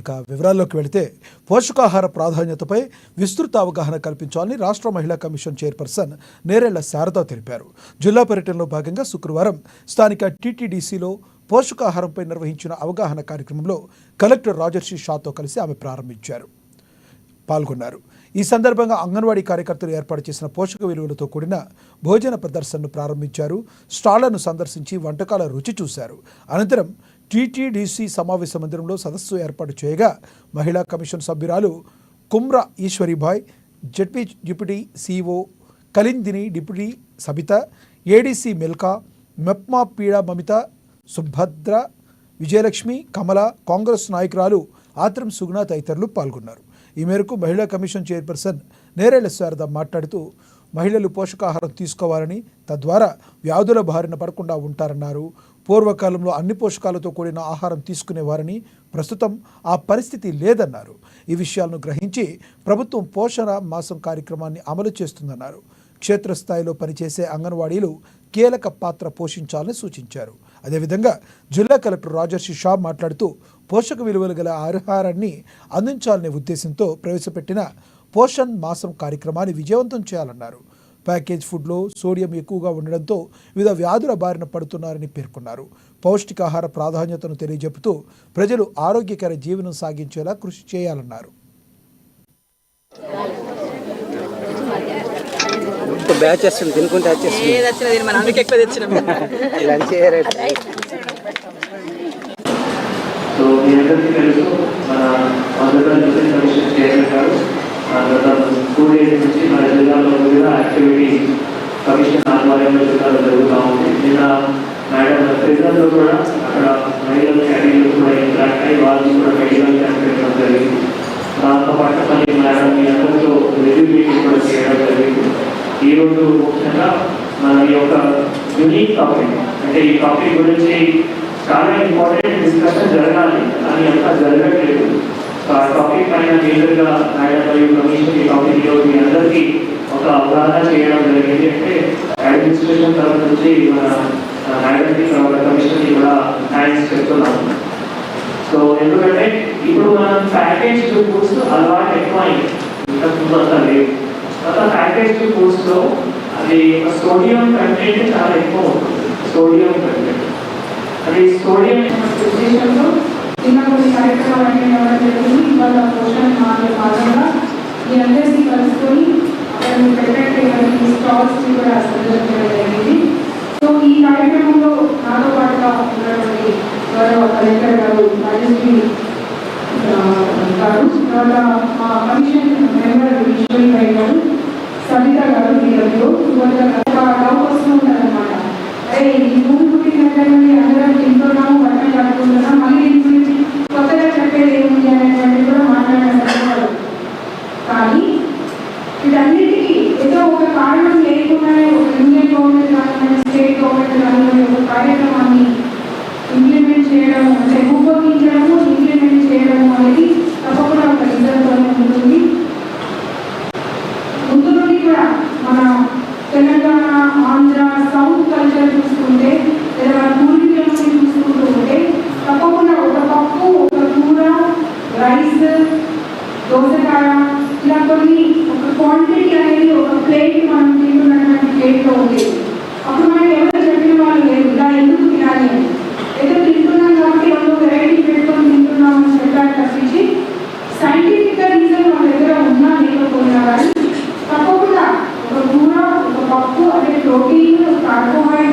ఇక వివరాల్లోకి వెళితే పోషకాహార ప్రాధాన్యతపై విస్తృత అవగాహన కల్పించాలని రాష్ట్ర మహిళా కమిషన్ చైర్పర్సన్ నేరెళ్ల శారద తెలిపారు. జిల్లా పర్యటనలో భాగంగా శుక్రవారం స్థానిక టీటీడీసీలో పోషకాహారంపై నిర్వహించిన అవగాహన కార్యక్రమంలో కలెక్టర్ రాజర్షి షాతో కలిసి ఆమె పాల్గొన్నారు. ఈ సందర్భంగా అంగన్వాడీ కార్యకర్తలు ఏర్పాటు చేసిన పోషక విలువలతో కూడిన భోజన ప్రదర్శనను ప్రారంభించారు. స్టాళ్లను సందర్శించి వంటకాల రుచి చూశారు. అనంతరం టీటీడీసీ సమావేశ మందిరంలో సదస్సు ఏర్పాటు చేయగా మహిళా కమిషన్ సభ్యురాలు Kumra Eshwaribai, ZP deputy CEO Kalindini, deputy Sabitha, ADC Milka, MEPMA పీడా మమిత, సుభద్ర, విజయలక్ష్మి, కమల, కాంగ్రెస్ నాయకురాలు ఆత్రం సుగుణ తదితరులు పాల్గొన్నారు. ఈ మేరకు మహిళా కమిషన్ చైర్పర్సన్ నేరెళ్ల శారద మాట్లాడుతూ మహిళలు పోషకాహారం తీసుకోవాలని, తద్వారా వ్యాధుల బారిన పడకుండా ఉంటారన్నారు. పూర్వకాలంలో అన్ని పోషకాలతో కూడిన ఆహారం తీసుకునేవారని, ప్రస్తుతం ఆ పరిస్థితి లేదన్నారు. ఈ విషయాలను గ్రహించి ప్రభుత్వం పోషణ మాసం కార్యక్రమాన్ని అమలు చేస్తుందన్నారు. క్షేత్రస్థాయిలో పనిచేసే అంగన్వాడీలు కీలక పాత్ర పోషించాలని సూచించారు. అదేవిధంగా జిల్లా కలెక్టర్ రాజర్షి షా మాట్లాడుతూ పోషక విలువలు గల ఆహారాన్ని అందించాలనే ఉద్దేశంతో ప్రవేశపెట్టిన పోషణ్ మాసం కార్యక్రమాన్ని విజయవంతం చేయాలన్నారు. ప్యాకేజ్ ఫుడ్లో సోడియం ఎక్కువగా ఉండడంతో వివిధ వ్యాధుల బారిన పడుతున్నారని పేర్కొన్నారు. పౌష్టికాహార ప్రాధాన్యతను తెలియజెపుతూ ప్రజలు ఆరోగ్యకర జీవనం సాగించేలా కృషి చేయాలన్నారు. సో మీ అందరికీ తెలుసు, మన ఆంధ్రప్రదేశ్ కమిషన్ చైర్మన్ గారు గత 2 days నుంచి మన జిల్లాలో వివిధ యాక్టివిటీస్ కమిషన్ ఆధ్వర్యంలో జిల్లాలో జరుగుతూ ఉంది. నిన్న మేడం ప్రెసిడెంట్లో కూడా అక్కడ మహిళల క్యాటగిరీలో కూడా ఇంట్రాక్ట్ అయ్యి వాళ్ళని కూడా మెడికల్ క్యాంప్ పెట్టడం జరిగింది. దాంతో పాటు మళ్ళీ మేడం మీ అందరితో రివ్యూ మీటింగ్ కూడా చేయడం జరిగింది. ఈరోజు ముఖ్యంగా మన యొక్క యూనిక్ టాపిక్, అంటే ఈ టాపిక్ గురించి చాలా ఇంపార్టెంట్ డిస్కషన్ జరగాలి అని అంతా జరగట్లేదు. ఆ టాపిక్ పైన మేజర్గా మేడం మరియు కమిషన్ ఈ టాపిక్లో మీ అందరికీ ఒక అవగాహన చేయడం జరిగింది. అంటే అడ్మినిస్ట్రేషన్ తరఫు నుంచి మన మేడంకి కమిషన్కి కూడా థ్యాంక్స్ చెప్తున్నాము. సో ఎందుకంటే ఇప్పుడు మనం ప్యాకేజ్ ఫుడ్స్ అలవాటు ఎక్కువైంది, ఇంతకుముందు అంతా లేదు. తర్వాత ప్యాకేజ్ ఫుడ్స్లో అది సోడియం కంటెంట్ చాలా ఎక్కువ ఉంటుంది. సోడియం కంటెంట్ అది సోడియం ఉద్దేశంలో చిన్న కొన్ని కార్యక్రమాలు ఇవ్వడం జరిగింది. ఇవాళ పోషణ భాగంగా మీ అందరినీ కలుసుకొని అక్కడ పెట్టే స్టాల్స్ కూడా సందర్శించడం జరిగింది. సో ఈ కార్యక్రమంలో నాతో పాటుగా ఉన్నటువంటి గౌరవ కలెక్టర్ గారు, రాజశ్రీ గారు, తర్వాత మా కమిషన్ మెంబర్ ఈశ్వరీబాయ్ గారు, సబిత గారు, వీళ్ళలో డౌట్ వస్తూ ఉంటారన్నమాట. అదే ఈ భూమి పుట్టిన అందరం తింటున్నాము, బట్టలు కట్టుకుంటున్నాం, మళ్ళీ గురించి కొత్తగా చెప్పేది ఏముంది అనేటువంటి కూడా మాట్లాడారు. కానీ వీటన్నిటికీ ఏదో ఒక కారణం లేకుండానే ఒక యూనియన్ గవర్నమెంట్ కానివ్వండి, స్టేట్ గవర్నమెంట్ కానివ్వండి ఒక కార్యక్రమాన్ని ఇంప్లిమెంట్ చేయడం, అంటే రూపొందించడము, ఇంప్లిమెంట్ చేయడం అనేది తప్పకుండా ఒక రిజల్ట్తోనే ఉంటుంది. ముందు నుండి కూడా మన తెలంగాణ, ఆంధ్ర, సౌత్ కల్చర్ చూసుకుంటే లేదా మన పూర్వీకులను చూసుకుంటూ ఉంటే తప్పకుండా ఒక పప్పు, ఒక కూర, రైస్, దోసకాయ ఇలా కొన్ని ఒక క్వాంటిటీ అనేది ఒక ప్లేట్ మనం తింటున్నటువంటి ప్లేట్లో ఉండేది. అప్పుడు మనకి ఎవరు చెప్పిన వాళ్ళు లేదు ఇలా ఎందుకు తినాలి అని. ఏదో తింటున్నాం కాబట్టి ఏదో వెరైటీ పెట్టుకొని తింటున్నాం అని చెప్పారు తప్పించి సైంటిఫిక్గా రీజన్ మన దగ్గర ఉన్నా లేకపోయినా కానీ తప్పకుండా ఒక కూర, ఒక పప్పు, అదే ప్రోటీన్, కార్బోహైడ్రేట్